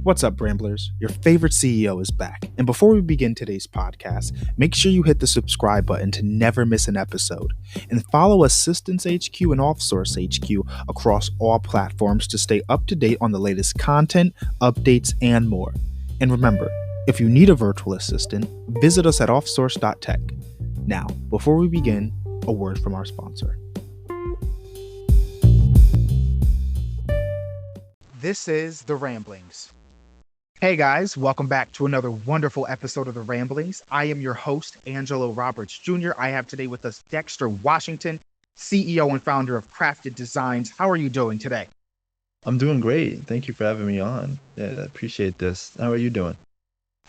What's up, Ramblers? Your favorite CEO is back. And before we begin today's podcast, make sure you hit the subscribe button to never miss an episode. And follow Assistance HQ and Offsource HQ across all platforms to stay up to date on the latest content, updates, and more. And remember, if you need a virtual assistant, visit us at offsource.tech. Now, before we begin, a word from our sponsor. This is The Ramblings. Hey guys, welcome back to another wonderful episode of The Ramblings. I am your host, Angelo Roberts Jr. I have today with us Dexter Washington, CEO and founder of Crafted Designs. How are you doing today? I'm doing great. Thank you for having me on. Yeah, I appreciate this. How are you doing?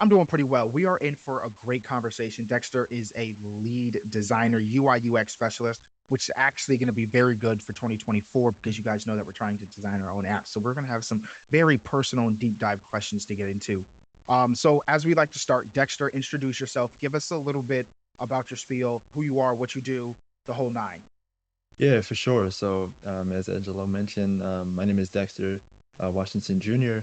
I'm doing pretty well. We are in for a great conversation. Dexter is a lead designer, UI UX specialist, which is actually going to be very good for 2024 because you guys know that we're trying to design our own app. So we're going to have some very personal and deep dive questions to get into. So as we like to start, Dexter, introduce yourself. Give us a little bit about your spiel, who you are, what you do, the whole nine. Yeah, for sure. So, as Angelo mentioned, my name is Dexter Washington Jr.,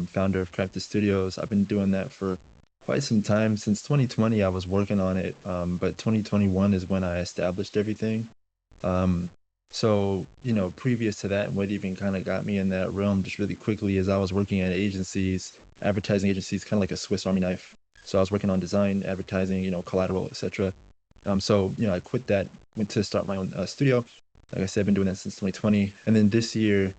founder of Crafted Studios. I've been doing that for quite some time. Since 2020, I was working on it, but 2021 is when I established everything. Previous to that, what even kind of got me in that realm just really quickly is I was working at agencies, advertising agencies, kind of like a Swiss Army knife. So I was working on design, advertising, collateral, etc. I quit that, went to start my own studio. Like I said, I've been doing that since 2020. And then this year,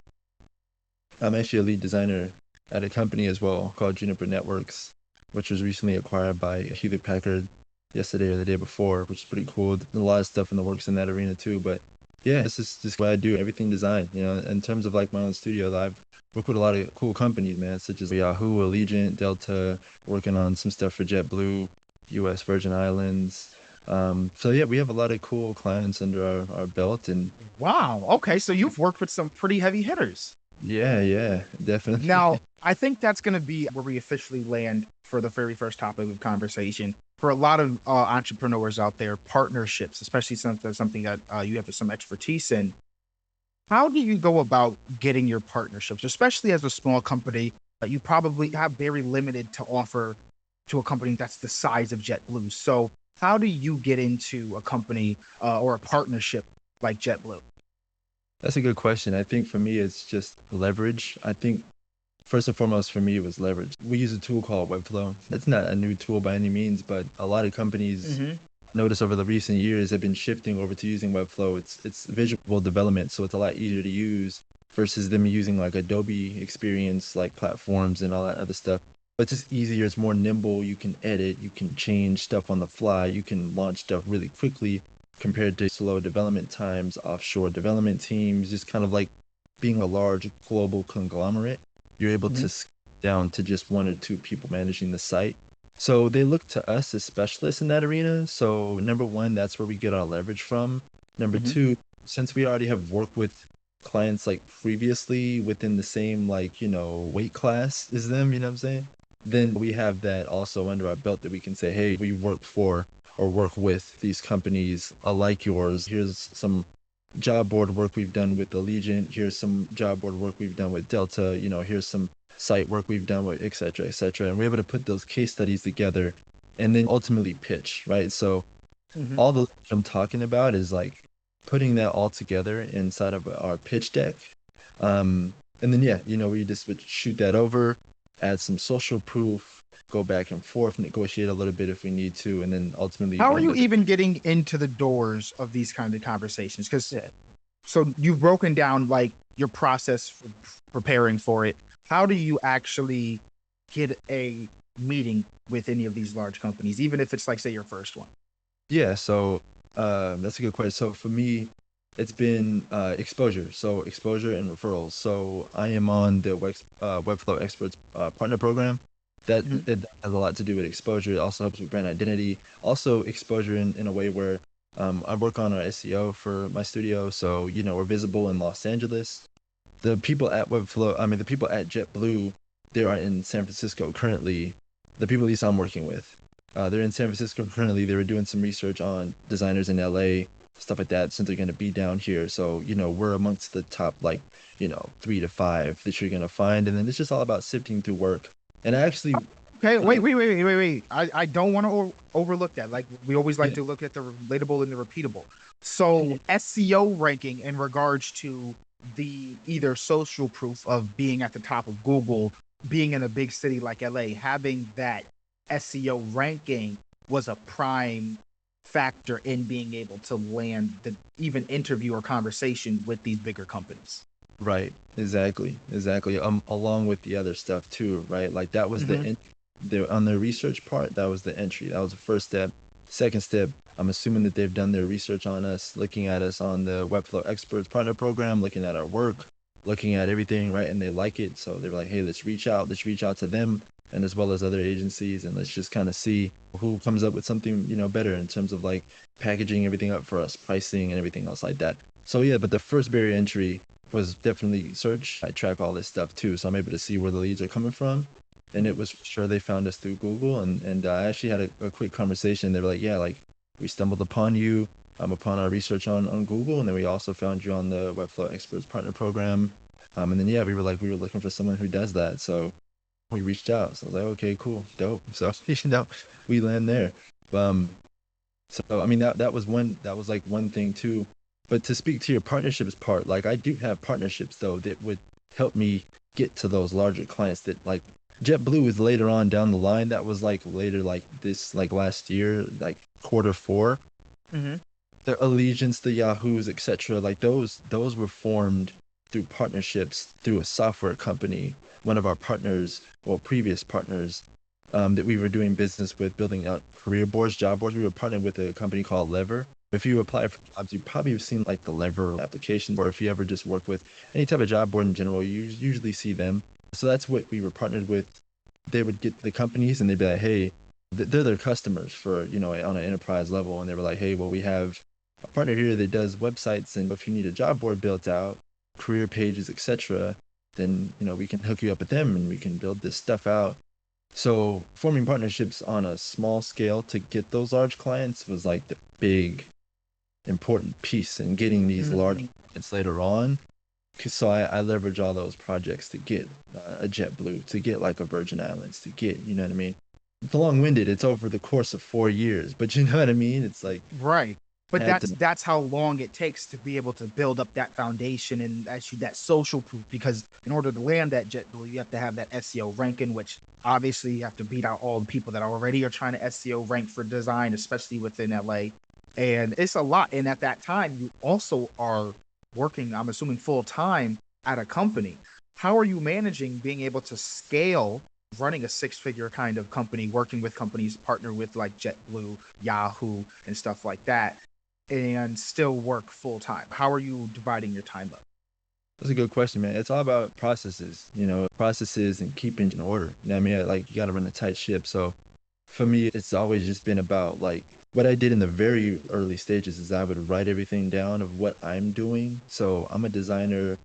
I'm actually a lead designer at a company as well called Juniper Networks, which was recently acquired by Hewlett Packard yesterday or the day before, which is pretty cool. There's a lot of stuff in the works in that arena too. But yeah, this is just what I do, everything design. In terms of like my own studio, I've worked with a lot of cool companies, man, such as Yahoo, Allegiant, Delta, working on some stuff for JetBlue, US Virgin Islands. We have a lot of cool clients under our belt, and Wow. Okay. So you've worked with some pretty heavy hitters. yeah, definitely. Now, I think that's going to be where we officially land for the very first topic of conversation. For a lot of entrepreneurs out there, partnerships, especially since that's something that you have some expertise in. How do you go about getting your partnerships, especially as a small company that you probably have very limited to offer to a company that's the size of JetBlue? So, how do you get into a company or a partnership like JetBlue? That's a good question. I think for me, it's just leverage. I think first and foremost for me, it was leverage. We use a tool called Webflow. It's not a new tool by any means, but a lot of companies notice over the recent years have been shifting over to using Webflow. It's visual development, so it's a lot easier to use versus them using like Adobe Experience, like platforms and all that other stuff. But it's just easier. It's more nimble. You can edit. You can change stuff on the fly. You can launch stuff really quickly compared to slow development times, offshore development teams, just kind of like being a large global conglomerate. You're able to scale down to just one or two people managing the site. So they look to us as specialists in that arena. So number one, that's where we get our leverage from. Number two, since we already have worked with clients like previously within the same weight class as them, you know what I'm saying? Then we have that also under our belt that we can say, hey, we work for or work with these companies like yours. Here's some job board work we've done with Allegiant. Here's some job board work we've done with Delta. Here's some site work we've done with et cetera, et cetera. And we're able to put those case studies together and then ultimately pitch, right? So all the I'm talking about is like putting that all together inside of our pitch deck. And then, we just would shoot that over, add some social proof, go back and forth, negotiate a little bit if we need to, and then ultimately. How are you even getting into the doors of these kind of conversations? Because so you've broken down like your process for preparing for it. How do you actually get a meeting with any of these large companies, even if it's like, say, your first one? Yeah, so that's a good question. So for me, it's been exposure. So exposure and referrals. So I am on the Webflow Experts Partner Program. That it has a lot to do with exposure. It also helps with brand identity. Also exposure in a way where I work on our SEO for my studio. So, we're visible in Los Angeles. The people at the people at JetBlue, they are in San Francisco currently. The people at least I'm working with, they're in San Francisco currently. They were doing some research on designers in LA, stuff like that, since they're going to be down here. So, we're amongst the top, 3 to 5 that you're going to find. And then it's just all about sifting through work. And I actually, Okay, uh, wait. I don't want to overlook that. Like we always like yeah, to look at the relatable and the repeatable. So SEO ranking in regards to the either social proof of being at the top of Google, being in a big city like LA, having that SEO ranking was a prime factor in being able to land the even interview or conversation with these bigger companies. right, exactly. Along with the other stuff too, right? Like that was Mm-hmm. the on the research part, that was the entry. That was the first step. Second step, I'm assuming that they've done their research on us, looking at us on the Webflow Experts Partner Program, looking at our work, looking at everything, right? And they like it, so they're like, hey, let's reach out to them, and as well as other agencies, and let's just kind of see who comes up with something, better in terms of like packaging everything up for us, pricing and everything else like that. So yeah, but the first barrier entry was definitely search. I track all this stuff too, so I'm able to see where the leads are coming from. And it was for sure they found us through Google, and I actually had a quick conversation. They were like, yeah, like we stumbled upon you upon our research on Google, and then we also found you on the Webflow Experts Partner Program. And then yeah, we were looking for someone who does that, so we reached out. So I was like, okay, cool, dope. So we land there. Um, so I mean that was like one thing too. But to speak to your partnerships part, like I do have partnerships though that would help me get to those larger clients that like JetBlue is later on down the line. That was like later like this like last year, like quarter 4. Mm-hmm. The Allegiance, the Yahoos, etc. Like those were formed through partnerships through a software company, one of our partners or previous partners that we were doing business with, building out career boards, job boards. We were partnered with a company called Lever. If you apply for jobs, you probably have seen like the Lever application, or if you ever just work with any type of job board in general, you usually see them. So that's what we were partnered with. They would get the companies and they'd be like, hey, they're their customers for, on an enterprise level. And they were like, hey, well, we have a partner here that does websites. And if you need a job board built out, career pages, etc., then, we can hook you up with them and we can build this stuff out. So forming partnerships on a small scale to get those large clients was like the big important piece in getting these large Mm-hmm. clients later on. So I leverage all those projects to get a JetBlue, to get like a Virgin Islands, to get, you know what I mean? It's long-winded. It's over the course of 4 years, but you know what I mean? It's like Right. But had that's to, that's how long it takes to be able to build up that foundation and actually that social proof. Because in order to land that JetBlue, you have to have that SEO ranking, which obviously you have to beat out all the people that already are trying to SEO rank for design, especially within LA. And it's a lot. And at that time, you also are working, I'm assuming, full time at a company. How are you managing being able to scale running a six-figure kind of company, working with companies, partner with like JetBlue, Yahoo, and stuff like that, and still work full time? How are you dividing your time up? that's a good question, man. It's all about processes, processes and keeping in order. You know what I mean? Like you got to run a tight ship. So for me, it's always just been about like what I did in the very early stages is I would write everything down of what I'm doing. So I'm a designer.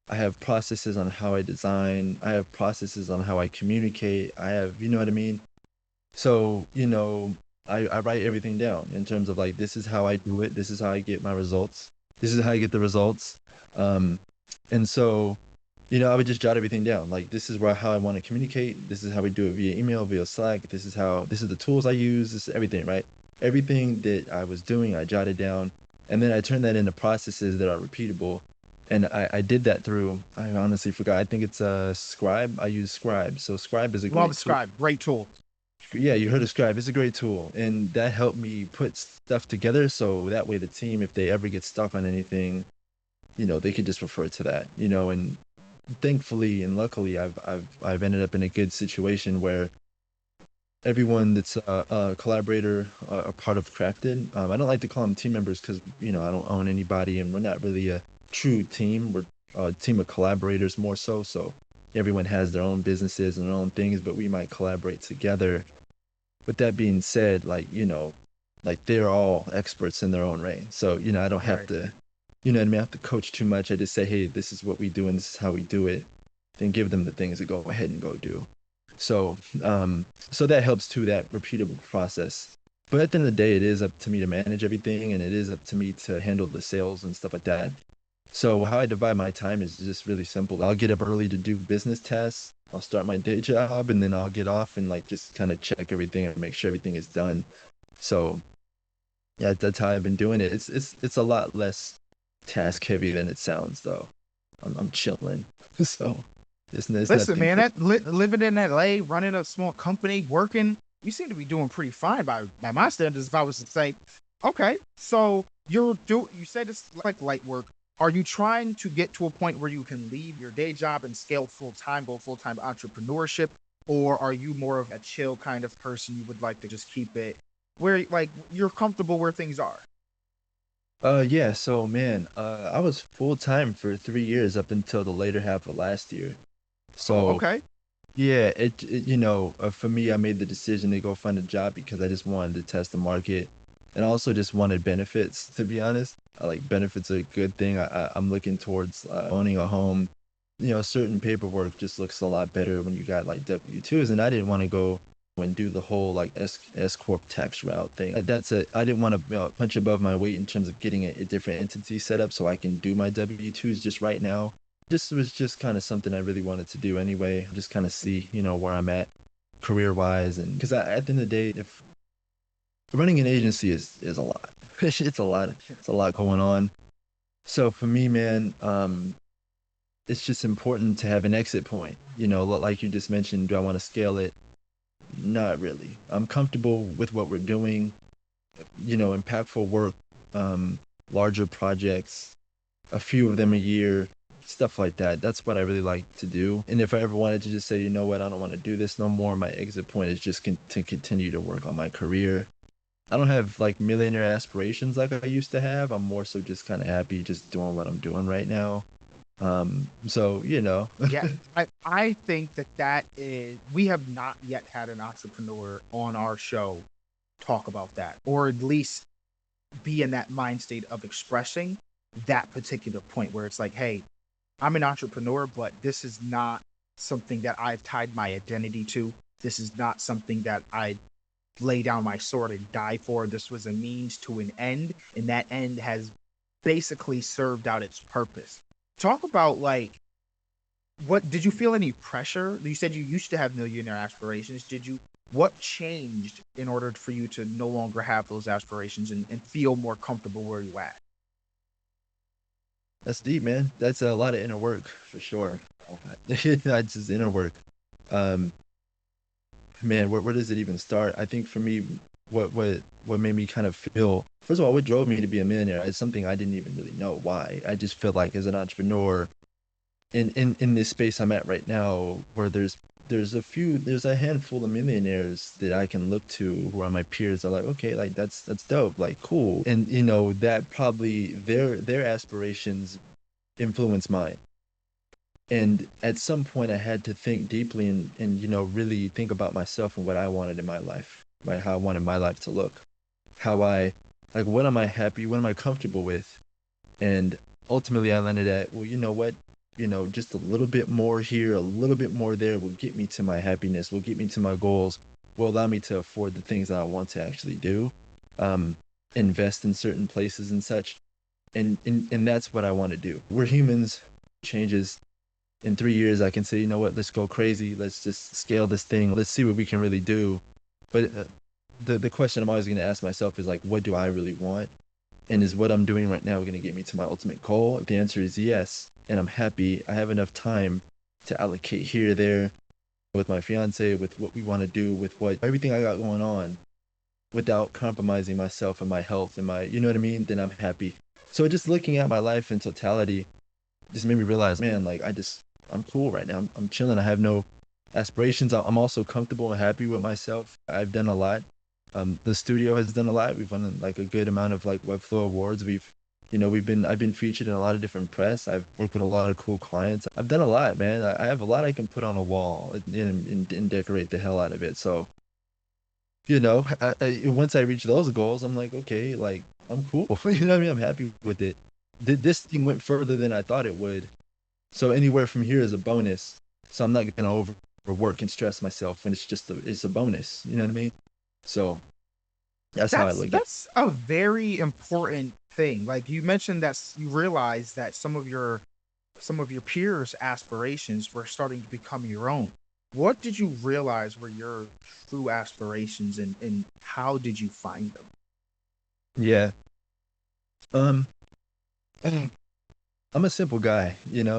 I have processes on how I design. I have processes on how I communicate. I have, you know what I mean? So, I write everything down in terms of like, this is how I do it. This is how I get my results. This is how I get the results. Um, and so, I would just jot everything down. Like, this is how I want to communicate. This is how we do it via email, via Slack. This is the tools I use. This is everything, right? Everything that I was doing, I jotted down. And then I turned that into processes that are repeatable. And I did that through, I honestly forgot. I think it's Scribe. I use Scribe. So Scribe is a Love great tool. Scribe, great tool. Yeah, you heard of Scribe. It's a great tool. And that helped me put stuff together. So that way the team, if they ever get stuck on anything, they could just refer to that, and thankfully and luckily I've ended up in a good situation where everyone that's a collaborator, a part of Crafted. I don't like to call them team members because I don't own anybody, and we're not really a true team. We're a team of collaborators more so. So everyone has their own businesses and their own things, but we might collaborate together. With that being said, like they're all experts in their own right. So I don't have Right. to, you know what I mean. I have to coach too much. I just say, hey, this is what we do and this is how we do it. Then give them the things to go ahead and go do. So, so that helps too, that repeatable process. But at the end of the day, it is up to me to manage everything, and it is up to me to handle the sales and stuff like that. So how I divide my time is just really simple. I'll get up early to do business tasks. I'll start my day job and then I'll get off and like just kind of check everything and make sure everything is done. So yeah, that's how I've been doing it. It's a lot less task heavy than it sounds though. I'm chilling. So it's Listen, nothing man, crazy. living in LA, running a small company, working, you seem to be doing pretty fine by my standards. If I was to say, okay, so you said it's like light work. Are you trying to get to a point where you can leave your day job and scale full time, go full time entrepreneurship, or are you more of a chill kind of person? You would like to just keep it where like you're comfortable where things are. Yeah, so man, I was full time for 3 years up until the later half of last year. Oh, So okay. yeah, for me, I made the decision to go find a job because I just wanted to test the market, and I also just wanted benefits. To be honest, I like benefits are a good thing. I'm looking towards owning a home. Certain paperwork just looks a lot better when you got like W-2s, and I didn't want to go and do the whole like S corp tax route thing. I didn't want to punch above my weight in terms of getting a different entity set up so I can do my W-2s just right now. Just was just kind of something I really wanted to do anyway. Just kind of see, where I'm at career wise, and because at the end of the day, if running an agency is a lot, it's a lot, it's a lot going on. So for me, man, it's just important to have an exit point. Like you just mentioned, do I want to scale it? Not really. I'm comfortable with what we're doing. Impactful work, um, larger projects, a few of them a year, stuff like that. That's what I really like to do. And if I ever wanted to just say, you know what, I don't want to do this no more, my exit point is just to continue to work on my career. I don't have like millionaire aspirations like I used to have. I'm more so just kind of happy just doing what I'm doing right now. So, Yeah, I think that is we have not yet had an entrepreneur on our show talk about that, or at least be in that mind state of expressing that particular point where it's like, hey, I'm an entrepreneur, but this is not something that I've tied my identity to. This is not something that I lay down my sword and die for. This was a means to an end, and that end has basically served out its purpose. Talk about like what did you feel any pressure? You said you used to have millionaire aspirations. Did you what changed in order for you to no longer have those aspirations and feel more comfortable where you at? that's deep, man. That's a lot of inner work for sure. That's just inner work. Um, Man, where does it even start? I think for me, what made me kind of feel, first of all, what drove me to be a millionaire is something I didn't even really know why. I just feel like as an entrepreneur in this space I'm at right now, where there's a handful of millionaires that I can look to who are my peers are like, okay, like that's dope, like cool. And that probably their aspirations influence mine. And at some point, I had to think deeply and really think about myself and what I wanted in my life, right? How I wanted my life to look, how like, what am I happy, what am I comfortable with? And ultimately, I landed at, well, you know what? Just a little bit more here, a little bit more there will get me to my happiness, will get me to my goals, will allow me to afford the things that I want to actually do, um, invest in certain places and such. And that's what I want to do. We're humans, changes in 3 years I can say, you know what, let's go crazy, let's just scale this thing, let's see what we can really do. But the question I'm always going to ask myself is like, what do I really want, and is what I'm doing right now going to get me to my ultimate goal? If the answer is yes, and I'm happy, I have enough time to allocate here there with my fiance, with what we want to do, with what everything I got going on, without compromising myself and my health and my, you know what I mean, then I'm happy. So just looking at my life in totality just made me realize, man, like I'm cool right now. I'm chilling. I have no aspirations. I'm also comfortable and happy with myself. I've done a lot. The studio has done a lot. We've won like a good amount of like Webflow awards. I've been featured in a lot of different press. I've worked with a lot of cool clients. I've done a lot, man. I have a lot I can put on a wall and decorate the hell out of it. So, once I reach those goals, I'm like, okay, like I'm cool. You know what I mean? I'm happy with it. This thing went further than I thought it would. So anywhere from here is a bonus. So I'm not gonna overwork and stress myself when it's a bonus. You know what I mean? So That's how I look at it. That's a very important thing. Like you mentioned that you realize that some of your peers' aspirations were starting to become your own. What did you realize were your true aspirations, and how did you find them? Yeah. Um, I'm a simple guy,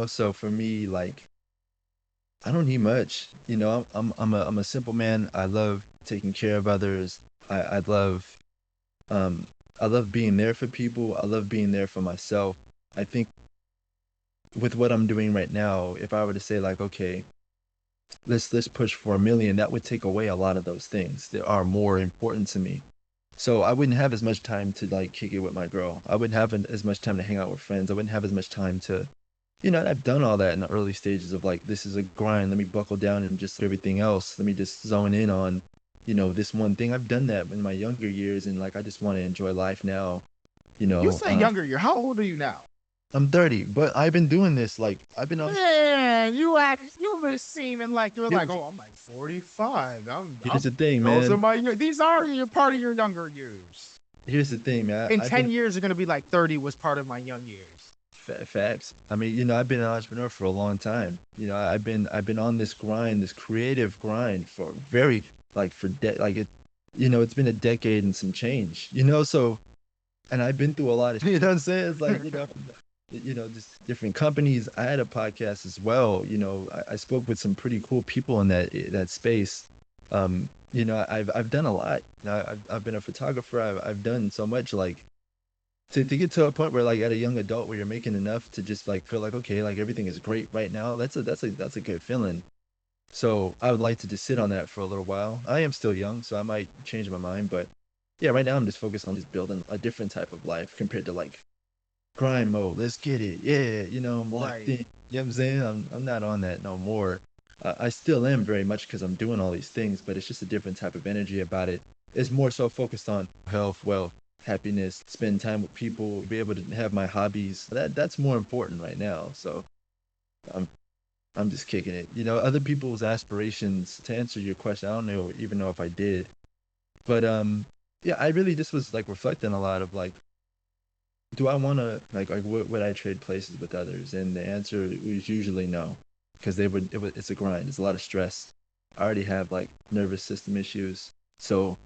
so for me, like, I don't need much. I'm a simple man. I love taking care of others. I love um I love being there for people. I love being there for myself. I think with what I'm doing right now, if I were to say like, okay, let's push for 1 million, that would take away a lot of those things that are more important to me. So I wouldn't have as much time to like kick it with my girl. I wouldn't have as much time to hang out with friends. I wouldn't have as much time to, I've done all that in the early stages of like, this is a grind. Let me buckle down and just everything else. Let me just zone in on, this one thing. I've done that in my younger years, and like, I just want to enjoy life now. You You know, say um, younger year. How old are you now? I'm 30, but I've been doing this. Like, I've been on. Man, you been seeming like you're like, Here's, oh, I'm like 45. here's the thing, Those are man. my these are your part of your younger years. Here's the thing, man. In I've 10 been years, you're gonna be like 30 was part of my young years. facts. I mean, I've been an entrepreneur for a long time. I've been on this grind, this creative grind for very like for like it, it's been a decade and some change. So and I've been through a lot of, what I'm saying? It's like, just different companies. I had a podcast as well. I spoke with some pretty cool people in that space. I've done a lot. I've been a photographer. I've done so much, like to get to a point where like at a young adult where you're making enough to just like feel like, okay, like everything is great right now. That's a good feeling. So I would like to just sit on that for a little while. I am still young, so I might change my mind, but yeah, right now I'm just focused on just building a different type of life compared to like grind mode. Let's get it. Yeah, I'm locked Right. in. You know what I'm saying? I'm not on that no more. I still am very much because I'm doing all these things, but it's just a different type of energy about it. It's more so focused on health, wealth, happiness, spend time with people, be able to have my hobbies. That's more important right now. So I'm I'm just kicking it. Other people's aspirations, to answer your question, I don't know even know if I did. But yeah, I really just was like reflecting a lot of like, do I want to like would I trade places with others? And the answer was usually no, because it's a grind. It's a lot of stress. I already have like nervous system issues, so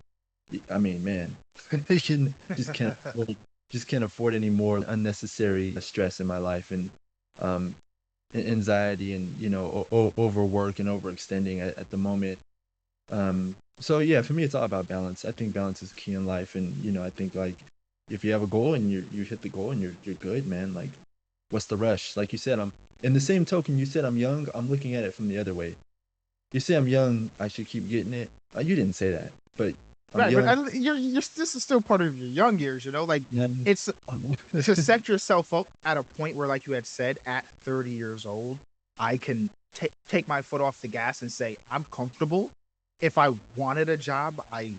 I mean, man, you can just can't afford any more unnecessary stress in my life, and um anxiety, and overwork and overextending at the moment. So yeah, for me, it's all about balance. I think balance is key in life, and I think like if you have a goal and you hit the goal and you're good, man. Like, what's the rush? Like you said, I'm in the same token. You said I'm young. I'm looking at it from the other way. You say I'm young, I should keep getting it. You didn't say that, but I'm Right, but young. you're this is still part of your young years, like Young. it's to set yourself up at a point where, like you had said, at 30 years old, I can take my foot off the gas and say I'm comfortable. If I wanted a job, I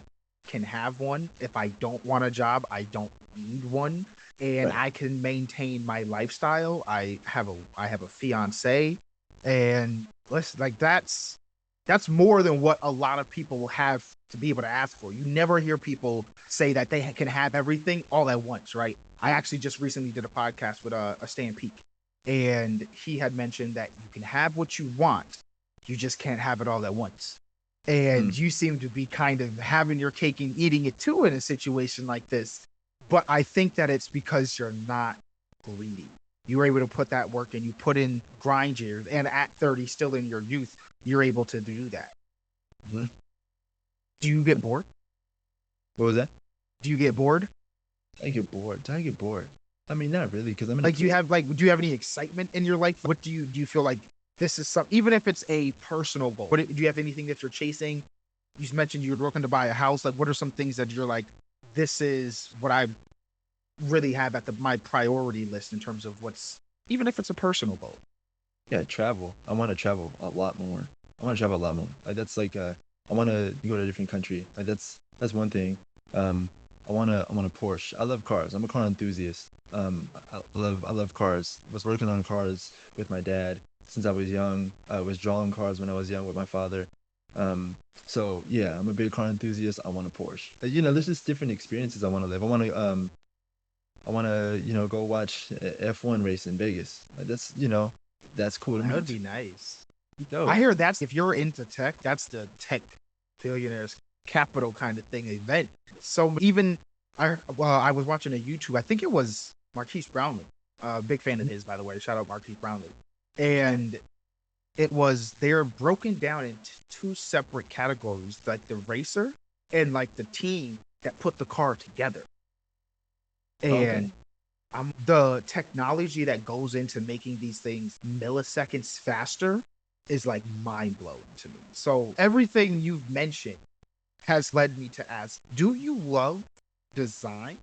can have one. If I don't want a job, I don't need one, and Right. I can maintain my lifestyle. I have a fiance, and listen, like that's more than what a lot of people will have to be able to ask for. You never hear people say that they can have everything all at once, right? I actually just recently did a podcast with a Stan Peak, and he had mentioned that you can have what you want, you just can't have it all at once. Mm. And you seem to be kind of having your cake and eating it too in a situation like this. But I think that it's because you're not greedy. You were able to put that work and you put in grind years, and at 30, still in your youth, you're able to do that. Mhm. Do you get bored? What was that? Do you get bored? I get bored. I get bored. I mean, not really, because I'm in a Like, place. do you have any excitement in your life? What do you feel like this is some, even if it's a personal goal? Do you have anything that you're chasing? You mentioned you're looking to buy a house. Like, what are some things that you're like, this is what I really have at my priority list in terms of what's, even if it's a personal goal? Yeah, travel. I want to travel a lot more. I want to travel a lot more. Like, that's like I want to go to a different country. Like, that's one thing. Um, I want a Porsche. I love cars. I'm a car enthusiast. I love cars. Was working on cars with my dad since I was young. I was drawing cars when I was young with my father. So yeah, I'm a big car enthusiast. I want a Porsche. There's just different experiences I want to live. I want to go watch F1 race in Vegas. Like, that's cool to That me would too. be nice. I Dope. hear that's if you're into tech, that's the tech billionaires capital kind of thing event. So even I was watching a YouTube. I think it was Marquise Brownlee. Big fan of his, by the way. Shout out Marquise Brownlee. And it was they're broken down into two separate categories, like the racer and like the team that put the car together. Okay. And the technology that goes into making these things milliseconds faster is like mind blowing to me. So everything you've mentioned has led me to ask, do you love design?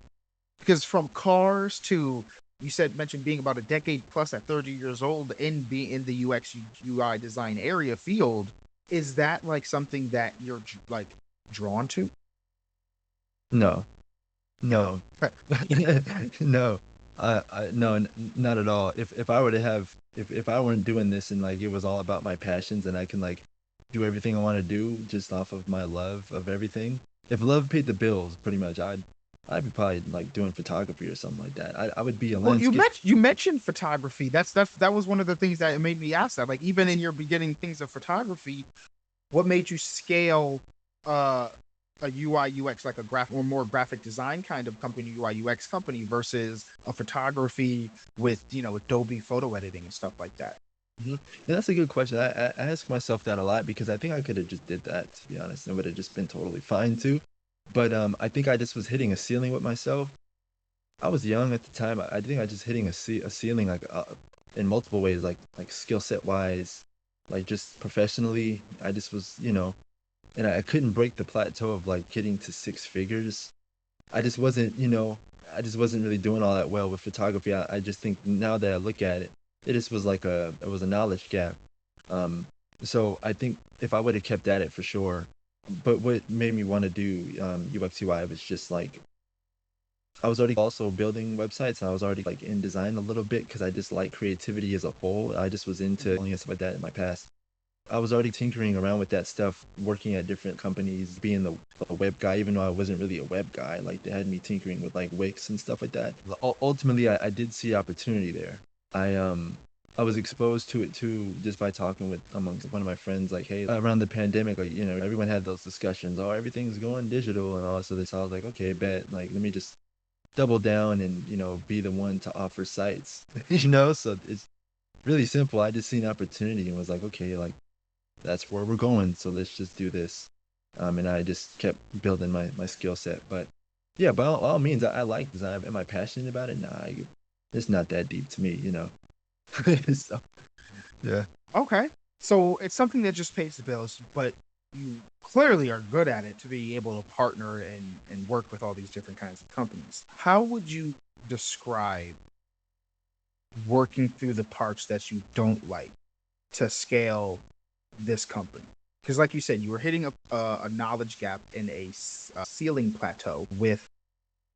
Because from cars to you said mentioned being about a decade plus at 30 years old in being in the UX UI design area field, is that like something that you're like drawn to? No. No. No. No, not at all. If I were to have, if I weren't doing this and like it was all about my passions and I can like do everything I want to do just off of my love of everything. If love paid the bills, pretty much, I'd be probably like doing photography or something like that. I would be a Well, landscape. you mentioned photography. That was one of the things that made me ask that. Like even in your beginning things of photography, what made you scale uh, a UI UX like a graph or more graphic design kind of company, UI UX company versus a photography with Adobe photo editing and stuff like that? Mhm. Yeah, that's a good question. I ask myself that a lot because I think I could have just did that, to be honest, and would have just been totally fine too. But I think I just was hitting a ceiling with myself. I was young at the time. I think I just hitting a ceiling like in multiple ways, like skill set wise, like just professionally. I just was, and I couldn't break the plateau of like getting to six figures. I just wasn't, I just wasn't really doing all that well with photography. I just think now that I look at it, it just was like it was a knowledge gap. Um, so I think if I would have kept at it for sure, but what made me want to do UX UI was just like I was already also building websites. I was already like in design a little bit because I just like creativity as a whole. I just was into and stuff like that in my past. I was already tinkering around with that stuff, working at different companies, being the web guy, even though I wasn't really a web guy. Like they had me tinkering with like Wix and stuff like that. Ultimately, I did see opportunity there. I um I was exposed to it too just by talking with amongst one of my friends. Like, hey, around the pandemic, like everyone had those discussions. Oh, everything's going digital and all. So this, I was like, okay, bet. Like, let me just double down and be the one to offer sites. So it's really simple. I just seen opportunity and was like, okay, like that's where we're going. So let's just do this. And I just kept building my skill set. But yeah, by all means, I like design. Am I passionate about it? Nah, it's not that deep to me. So yeah. Okay. So it's something that just pays the bills, but you clearly are good at it to be able to partner and work with all these different kinds of companies. How would you describe working through the parts that you don't like to scale this company? Because, like you said, you were hitting a knowledge gap in a ceiling plateau with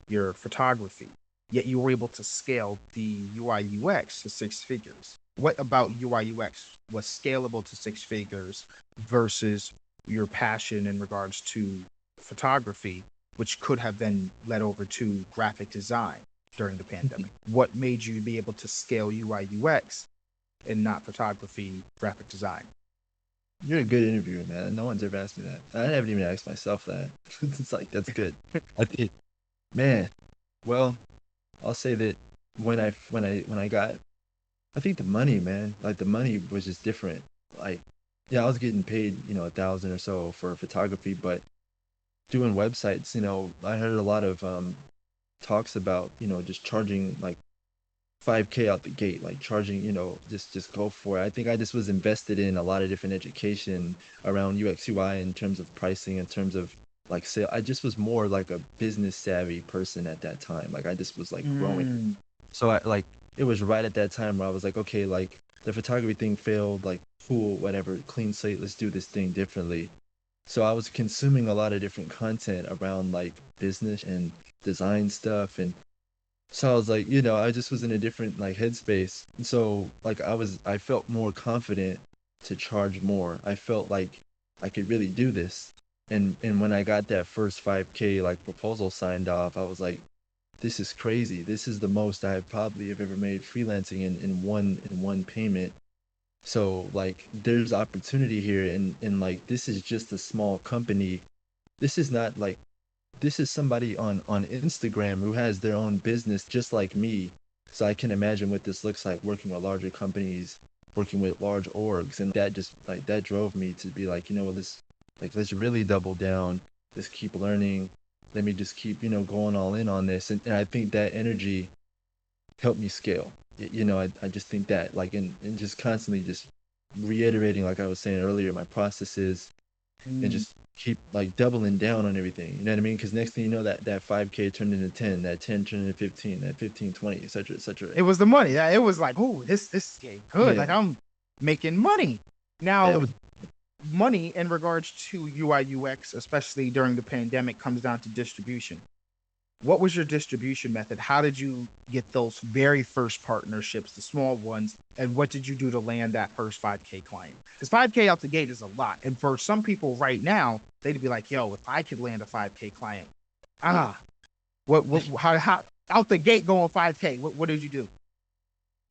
your photography, yet you were able to scale the UI UX to six figures. What about UI UX was scalable to six figures versus your passion in regards to photography, which could have then led over to graphic design during the pandemic? What made you be able to scale UI UX and not photography, graphic design? You're a good interviewer, man. No one's ever asked me that. I haven't even asked myself that. It's like that's good. I think, man. Well, I'll say that when I got I think the money, man, like the money was just different. Like, yeah, I was getting paid, 1,000 or so for photography, but doing websites, I heard a lot of talks about, just charging like 5K out the gate, like charging, just go for it. I think I just was invested in a lot of different education around UX UI in terms of pricing, in terms of like sale. I just was more like a business savvy person at that time. Like I just was like growing. Mm, So I like it was right at that time where I was like, okay, like the photography thing failed, like cool, whatever, clean slate, let's do this thing differently. So I was consuming a lot of different content around like business and design stuff. And so I was like, I just was in a different like headspace. So like I felt more confident to charge more. I felt like I could really do this. And when I got that first 5K like proposal signed off, I was like, this is crazy. This is the most I probably have ever made freelancing in one payment. So like there's opportunity here, and like this is just a small company. This is not like this is somebody on Instagram who has their own business just like me. So I can imagine what this looks like working with larger companies, working with large orgs. And that just like that drove me to be like, you know what, let's really double down. Let's keep learning. Let me just keep, going all in on this. And I think that energy helped me scale. I just think that like and just constantly just reiterating, like I was saying earlier, my processes and Mm. just keep like doubling down on everything. You know what I mean? Because next thing you know, that 5K turned into 10, that 10 turned into 15, that 15, 20, et cetera, et cetera. It was the money. Yeah, it was like, oh, this is good. Yeah. Like I'm making money. It Now, was, money in regards to UI UX, especially during the pandemic, comes down to distribution. What was your distribution method? How did you get those very first partnerships, the small ones? And what did you do to land that first 5K client? Because 5K out the gate is a lot. And for some people right now, they'd be like, yo, if I could land a 5K client, ah, how out the gate going 5K, what did you do?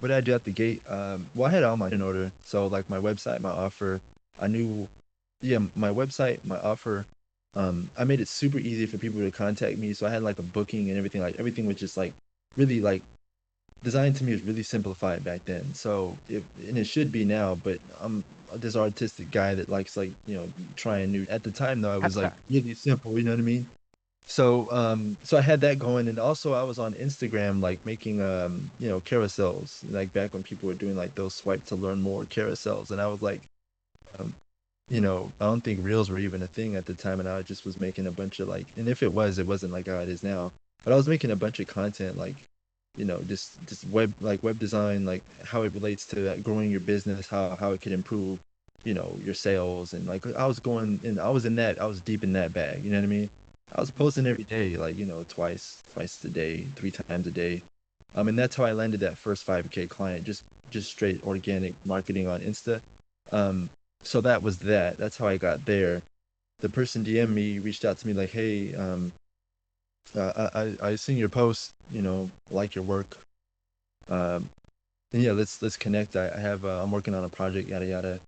what did I do at the gate? Well, I had all my in order. So like my website, my offer, I knew, yeah, my website, my offer. I made it super easy for people to contact me. So I had like a booking and everything. Like everything was just like really like design to me was really simplified back then. So and it should be now, but I'm this artistic guy that likes like, trying new. At the time though, I was like Okay. really simple, you know what I mean? So I had that going, and also I was on Instagram like making carousels, like back when people were doing like those swipe to learn more carousels, and I was like, um, I don't think reels were even a thing at the time, and I just was making a bunch of like, and if it was, it wasn't like how it is now, but I was making a bunch of content like, just web design, like how it relates to growing your business, how it could improve, your sales, and like I was going and I was deep in that bag, you know what I mean? I was posting every day, like, twice a day, 3 times a day. And that's how I landed that first 5K client, just straight organic marketing on Insta. Um, so that was that. That's how I got there. The person DM me, reached out to me like, hey, I seen your post, like your work. Um, and yeah, let's connect. I have I'm working on a project, yada yada,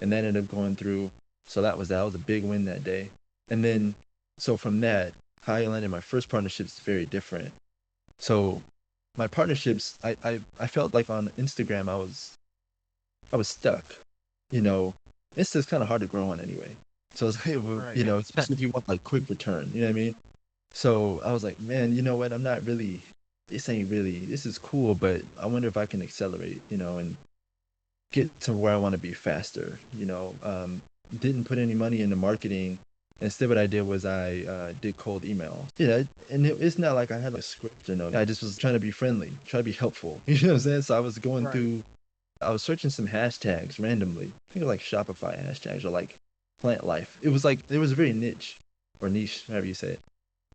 and that ended up going through. So that was a big win that day. And then so from that, how I landed my first partnership is very different. So my partnerships, I felt like on Instagram I was stuck. You know, Insta's kind of hard to grow on anyway. So it's like, well, Right. especially if you want like quick return. You know what I mean? So I was like, man, you know what? I'm not really. This ain't really. This is cool, but I wonder if I can accelerate. And get to where I want to be faster. Didn't put any money into marketing. Instead, what I did was I did cold email. And it's not like I had a script or no. I just was trying to be friendly, try to be helpful. You know what I'm saying? So I was going Right. through. I was searching some hashtags randomly. I think like Shopify hashtags or like plant life. It was like it was very niche or niche, however you say it.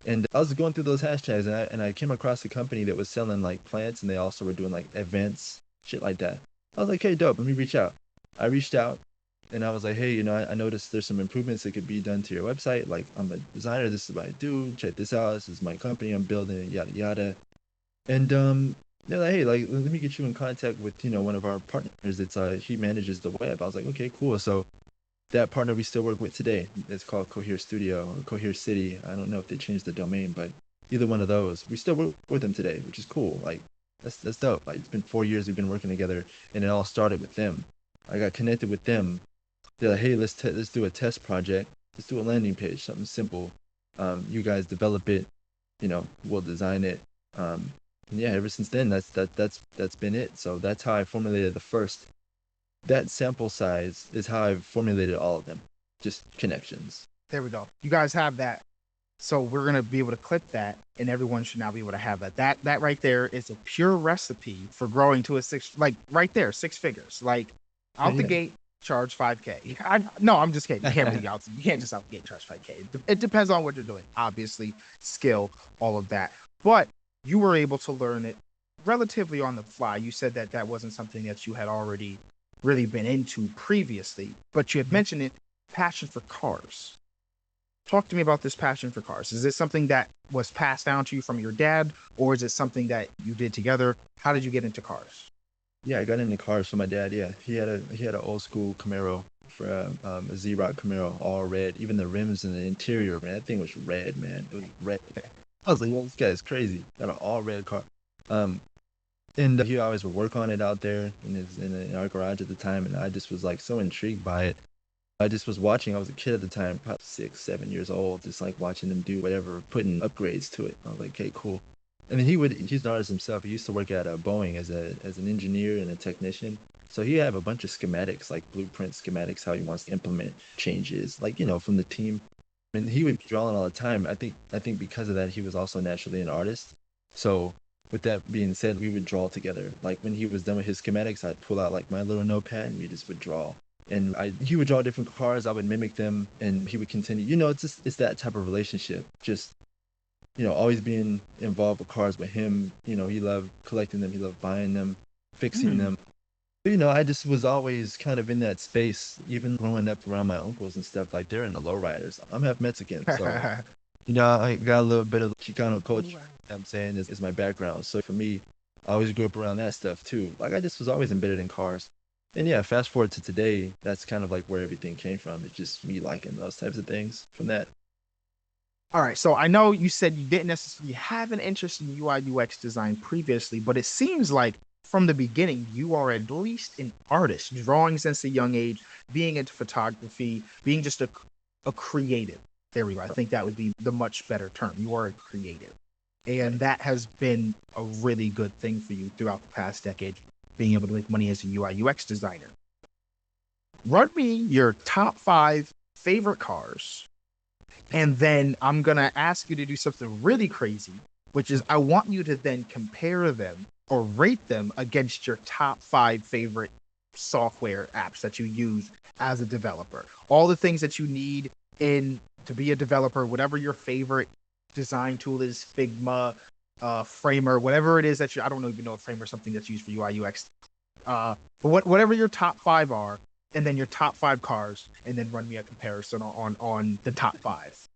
And I was going through those hashtags, and I came across a company that was selling like plants, and they also were doing like events, shit like that. I was like, hey, dope, let me reach out. I reached out, and I was like, hey, I noticed there's some improvements that could be done to your website. Like, I'm a designer. This is what I do. Check this out. This is my company. I'm building, yada yada. And they're like, hey, like, let me get you in contact with one of our partners. It's he manages the web. I was like, okay, cool. So that partner we still work with today. It's called Cohere Studio or Cohere City. I don't know if they changed the domain, but either one of those, we still work with them today, which is cool. Like that's dope. Like it's been 4 years we've been working together, and it all started with them. I got connected with them. They're like, hey, let's do a test project. Let's do a landing page, something simple. You guys develop it. We'll design it. And yeah, ever since then, that's been it. So that's how I formulated the first. That sample size is how I've formulated all of them. Just connections. There we go. You guys have that. So we're gonna be able to clip that, and everyone should now be able to have that. That right there is a pure recipe for growing to a six, like right there, 6 figures. Like out the Yeah, gate, charge 5K. No, I'm just kidding. You can't really out. You can't just out the gate charge 5K. It depends on what you're doing, obviously, skill, all of that. But you were able to learn it relatively on the fly. You said that wasn't something that you had already really been into previously, but you had mentioned it passion for cars. Talk to me about this passion for cars. Is it something that was passed down to you from your dad, or is it something that you did together? How did you get into cars? Yeah, I got into cars from my dad. Yeah, he had an old school Camaro for a Z-Rock Camaro, all red. Even the rims and the interior, man, that thing was red, man. It was red. I was like, yo, this guy is crazy. Got an all red car. Um, and he always would work on it out there in our garage at the time, and I just was like so intrigued by it. I just was watching. I was a kid at the time, probably 6, 7 years old, just like watching them do whatever, putting upgrades to it. I was like, okay, cool. And then he's an artist himself. He used to work at Boeing as an engineer and a technician. So he have a bunch of schematics, like blueprint schematics, how he wants to implement changes, like, from the team. And he would be drawing all the time. I think because of that, he was also naturally an artist. So with that being said, we would draw together. Like when he was done with his schematics, I'd pull out like my little notepad and we just would draw. And he would draw different cars, I would mimic them, and he would continue. It's that type of relationship. Just always being involved with cars with him. He loved collecting them, he loved buying them, fixing them. But, I just was always kind of in that space, even growing up around my uncles and stuff. Like they're in the lowriders. I'm half Mexican, so I got a little bit of Chicano culture. I'm saying is my background. So for me, I always grew up around that stuff too. Like I just was always embedded in cars. And yeah, fast forward to today, that's kind of like where everything came from. It's just me liking those types of things from that. All right. So I know you said you didn't necessarily have an interest in UI UX design previously, but it seems like from the beginning, you are at least an artist, drawing since a young age, being into photography, being just a creative. There we go. I think that would be the much better term. You are a creative. And that has been a really good thing for you throughout the past decade, being able to make money as a UI UX designer. Run me your top 5 favorite cars. And then I'm going to ask you to do something really crazy, which is I want you to then compare them or rate them against your top 5 favorite software apps that you use as a developer. All the things that you need to be a developer, whatever your favorite design tool is, Figma, Framer, whatever it is I don't even know if Framer is something that's used for UI UX. But whatever your top 5 are, and then your top 5 cars, and then run me a comparison on the top 5.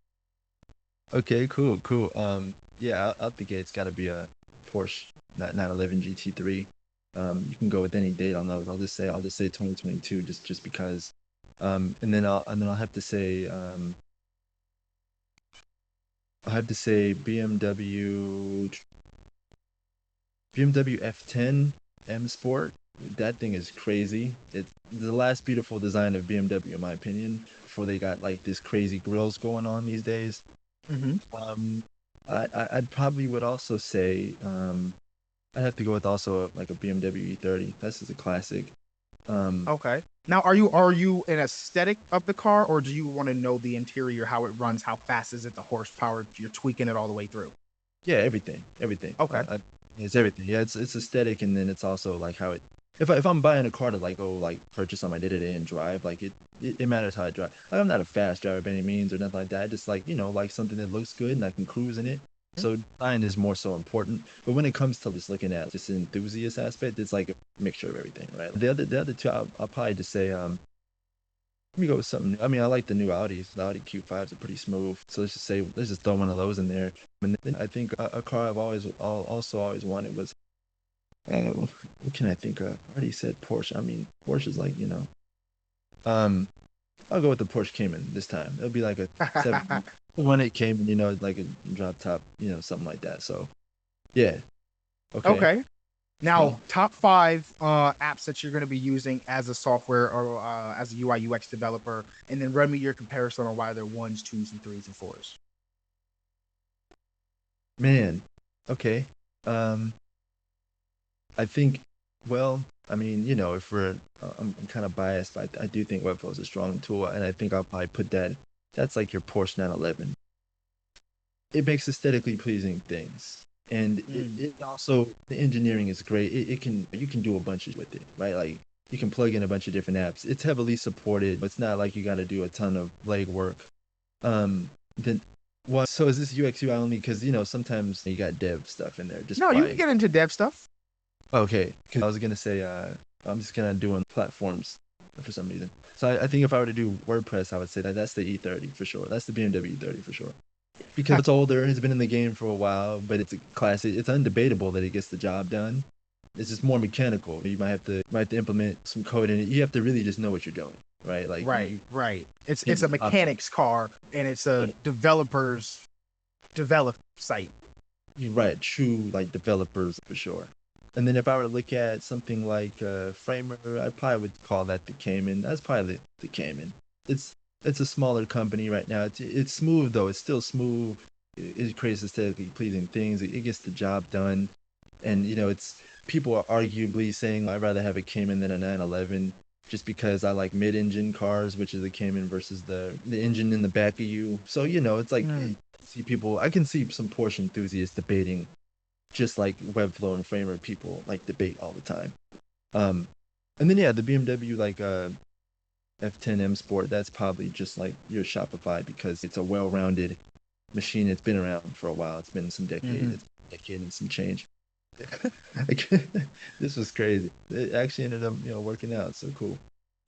Okay, cool. Yeah, out the gate, it's got to be a Porsche 911 GT3. You can go with any date on those. I'll just say 2022, just because. And then I'll have to say BMW F10 M Sport. That thing is crazy. It's the last beautiful design of BMW, in my opinion, before they got like this crazy grills going on these days. I'd probably would also say I'd have to go with also like a BMW E30. This is a classic. Okay. Now, are you an aesthetic of the car, or do you want to know the interior, how it runs, how fast is it, the horsepower? You're tweaking it all the way through. Yeah, everything. Okay. It's everything. Yeah, it's aesthetic, and then it's also like how it. If I'm buying a car to like purchase on my day-to-day and drive, like it matters how I drive. Like I'm not a fast driver by any means or nothing like that. I just like like something that looks good and I can cruise in it. So design is more so important. But when it comes to just looking at just an enthusiast aspect, it's like a mixture of everything, right? The other two, I'll probably just say let me go with something. I mean, I like the new Audis. The Audi Q5s are pretty smooth. So let's just throw one of those in there. And then I think a car I've also always wanted was what can I think of? I already said Porsche. I mean, Porsche is like, I'll go with the Porsche Cayman this time. It'll be like a 718 Cayman, like a drop top, something like that. So, yeah. Okay. Now, top 5 apps that you're going to be using as a software or as a UI UX developer, and then run me your comparison on why they're 1s, 2s, and 3s, and 4s. Man, okay. I think, well, I mean, if I'm kind of biased, but I do think Webflow is a strong tool, and I think I'll probably put that's like your Porsche 911. It makes aesthetically pleasing things, and it also, the engineering is great. You can do a bunch with it, right? Like you can plug in a bunch of different apps. It's heavily supported. It's not like you got to do a ton of legwork. Then well, so is this UX UI only? Because sometimes you got dev stuff in there. No, you can get into dev stuff. Okay, because I was gonna say I'm just gonna do on platforms. for some reason. So I think if I were to do WordPress, I would say that that's the E30 for sure. That's the BMW E30 for sure. Because it's older, it's been in the game for a while, but it's a classic. It's undebatable that it gets the job done. It's just more mechanical. You might have to implement some code in it. You have to really just know what you're doing, right? Like Right. It's a mechanics car, and it's a developer's develop site. you're right, true like developers for sure. And then if I were to look at something like Framer, I probably would call that the Cayman. That's probably the Cayman. It's a smaller company right now. It's smooth though. It's still smooth. It creates aesthetically pleasing things. It gets the job done. And it's people are arguably saying I'd rather have a Cayman than a 911 just because I like mid-engine cars, which is the Cayman versus the engine in the back of you. So it's like I can see some Porsche enthusiasts debating just like Webflow and Framer people like debate all the time. And then the BMW like F10M Sport, that's probably just like your Shopify because it's a well-rounded machine. It's been around for a while. It's been some decades. It's a decade and some change. This was crazy. It actually ended up working out. So cool.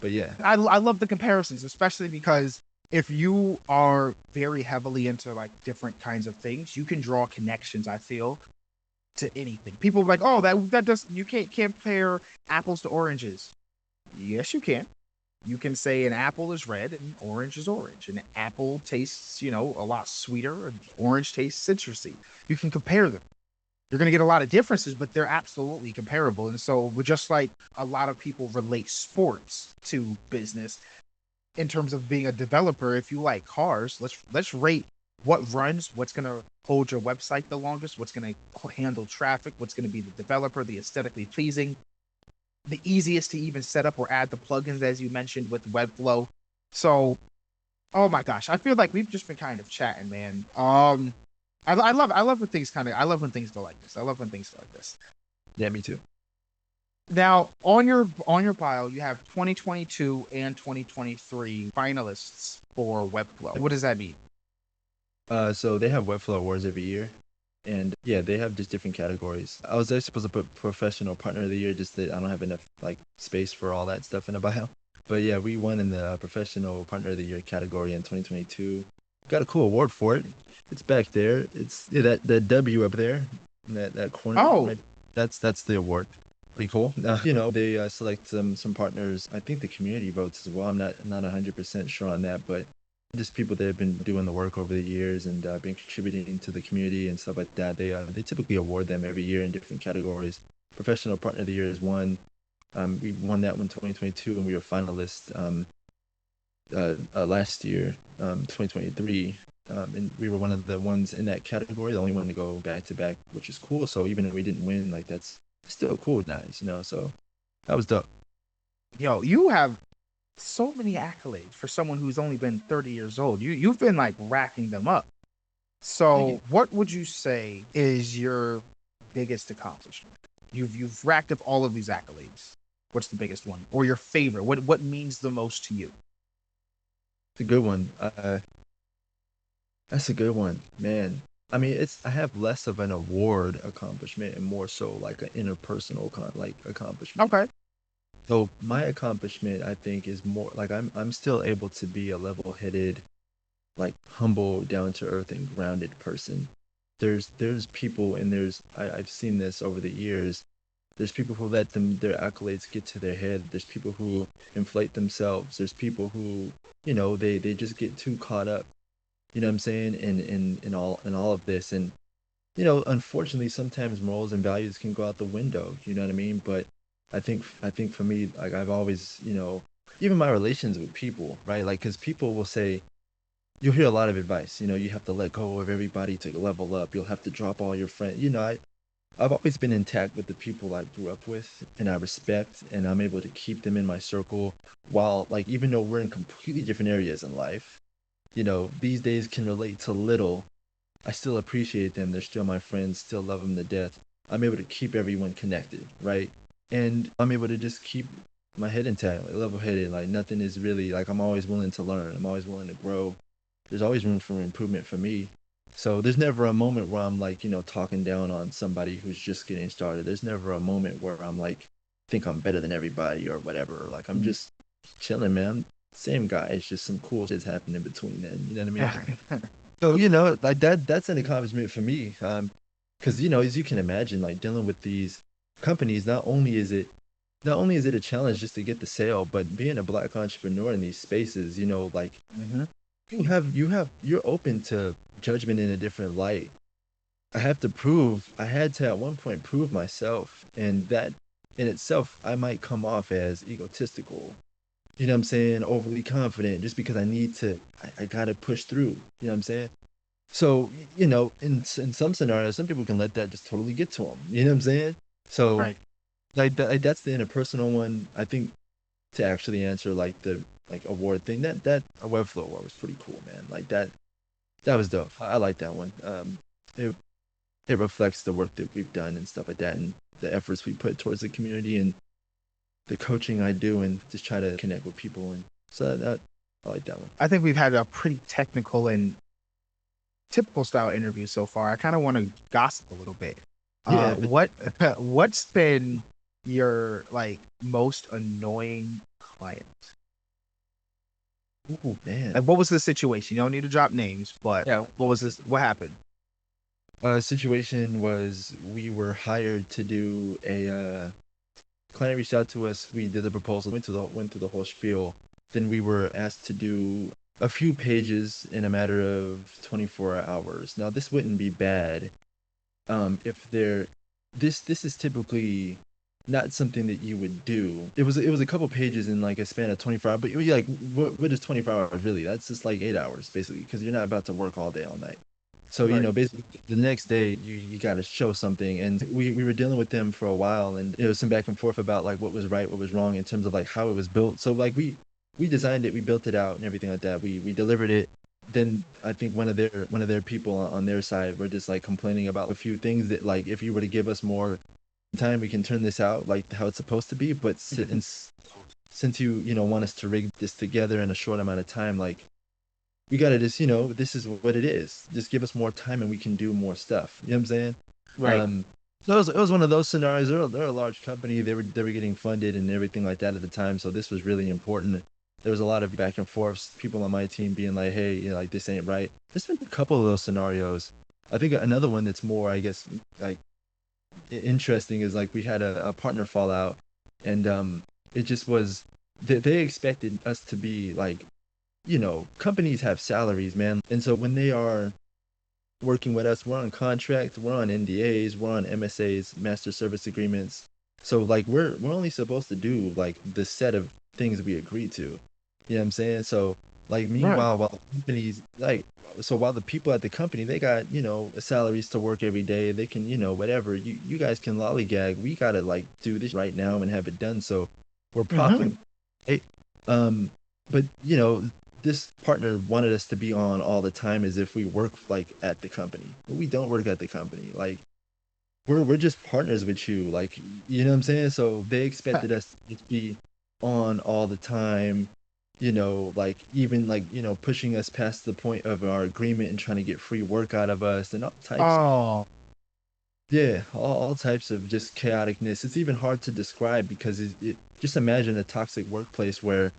But yeah, I love the comparisons, especially because if you are very heavily into like different kinds of things, you can draw connections, I feel, to anything. People are like, oh, that does, you can't compare apples to oranges. Yes, you can. You can say an apple is red and orange is orange. An apple tastes, a lot sweeter, and orange tastes citrusy. You can compare them. You're going to get a lot of differences, but they're absolutely comparable. And so, just like a lot of people relate sports to business, in terms of being a developer, if you like cars, let's rate what runs, what's going to hold your website the longest, what's going to handle traffic, what's going to be the developer, the aesthetically pleasing, the easiest to even set up or add the plugins, as you mentioned with Webflow. So, oh my gosh, I feel like we've just been kind of chatting, man. I love when things I love when things go like this. I love when things go like this. Yeah, me too. Now, on your bio, you have 2022 and 2023 finalists for Webflow. What does that mean? So they have Webflow awards every year, and yeah, they have just different categories. I was actually supposed to put professional partner of the year, just that I don't have enough like space for all that stuff in a bio. But yeah, we won in the professional partner of the year category in 2022. Got a cool award for it. It's back there. It's that W up there, in that corner. Oh, right? That's the award. Pretty cool. They select some partners. I think the community votes as well. I'm not 100% sure on that, but just people that have been doing the work over the years and been contributing to the community and stuff like that. They typically award them every year in different categories. Professional Partner of the Year is one. We won that one in 2022, and we were finalists last year, 2023. And we were one of the ones in that category, the only one to go back to back, which is cool. So even if we didn't win, like that's still cool, nice, So that was dope. yo, you have so many accolades for someone who's only been 30 years old. You've been like racking them up. So what would you say is your biggest accomplishment? You've racked up all of these accolades. What's the biggest one? Or your favorite? What means the most to you? It's a good one. That's a good one, man. I mean, I have less of an award accomplishment and more so like an interpersonal accomplishment. Okay. So my accomplishment, I think, is more like I'm still able to be a level-headed, like humble, down-to-earth, and grounded person. There's people, and I've seen this over the years. There's people who let their accolades get to their head. There's people who inflate themselves. There's people who, they just get too caught up. You know what I'm saying? In all of this, and unfortunately, sometimes morals and values can go out the window. You know what I mean? But I think for me, like I've always, even my relations with people, right? Like, because people will say, you'll hear a lot of advice. You have to let go of everybody to level up. You'll have to drop all your friends. I've always been intact with the people I grew up with, and I respect, and I'm able to keep them in my circle. While, like, even though we're in completely different areas in life, these days can relate to little. I still appreciate them. They're still my friends. Still love them to death. I'm able to keep everyone connected, right? And I'm able to just keep my head intact, like level-headed. Like nothing is really like I'm always willing to learn. I'm always willing to grow. There's always room for improvement for me. So there's never a moment where I'm like, talking down on somebody who's just getting started. There's never a moment where I'm like, think I'm better than everybody or whatever. Like I'm just chilling, man. Same guy. It's just some cool shit's happening between then. You know what I mean? So, you know, like that's an accomplishment for me. Because, you know, as you can imagine, like dealing with these companies, not only is it a challenge just to get the sale, but being a black entrepreneur in these spaces, you know, like Hmm. you're open to judgment in a different light. I had to at one point prove myself, and that in itself, I might come off as egotistical, you know what I'm saying, overly confident, just because I gotta push through, you know what I'm saying? So, you know, in some scenarios, some people can let that just totally get to them, you know what I'm saying? So, Right. that's the interpersonal one. I think to actually answer like the like award thing, that a Webflow award was pretty cool, man. Like that was dope. I like that one. It it reflects the work that we've done and stuff like that, and the efforts we put towards the community and the coaching I do, and just try to connect with people. And so that I like that one. I think we've had a pretty technical and typical style interview so far. I kind of want to gossip a little bit. Yeah, but What what's been your like most annoying client? oh man, Like, what was the situation? You don't need to drop names, but yeah. what was this? What happened? Situation was we were hired to do a client reached out to us. We did the proposal, went through the whole spiel. Then we were asked to do a few pages in a matter of 24 hours. Now this wouldn't be bad if there this is typically not something that you would do. It was a couple pages in like a span of 24 hours, but you're like what is 24 hours really? That's just like 8 hours basically, because you're not about to work all day all night. So, you Right. know, basically the next day you got to show something. And we were dealing with them for a while, and there was some back and forth about like what was right, what was wrong in terms of like how it was built. So like we designed it, we built it out and everything like that. We delivered it. Then I think one of their people on their side were just like complaining about a few things that like if you were to give us more time, we can turn this out like how it's supposed to be. But since you know want us to rig this together in a short amount of time, like we gotta just, you know, this is what it is. Just give us more time and we can do more stuff. You know what I'm saying? Right. Um, so it was one of those scenarios. They're a large company. They were getting funded and everything like that at the time. So this was really important. There was a lot of back and forths. People on my team being like, "Hey, you know, like this ain't right." There's been a couple of those scenarios. I think another one that's more, I guess, like interesting is like we had a partner fallout, and it just was they expected us to be like, you know, companies have salaries, man. And so when they are working with us, we're on contract, we're on NDAs, we're on MSAs, master service agreements. So like we're only supposed to do like the set of things we agree to. You know what I'm saying? So like Right. meanwhile, while the companies like so while the people at the company they got, you know, salaries to work every day, they can, you know, whatever. You guys can lollygag. We gotta like do this right now and have it done. So we're Hmm. profiting. Right? Um, but you know, this partner wanted us to be on all the time as if we work like at the company. But we don't work at the company. Like we're just partners with you. Like you know what I'm saying? So they expected us to just be on all the time, you know, like even like, you know, pushing us past the point of our agreement and trying to get free work out of us and all types. Oh, Yeah, all types of just chaoticness. It's even hard to describe because just imagine a toxic workplace where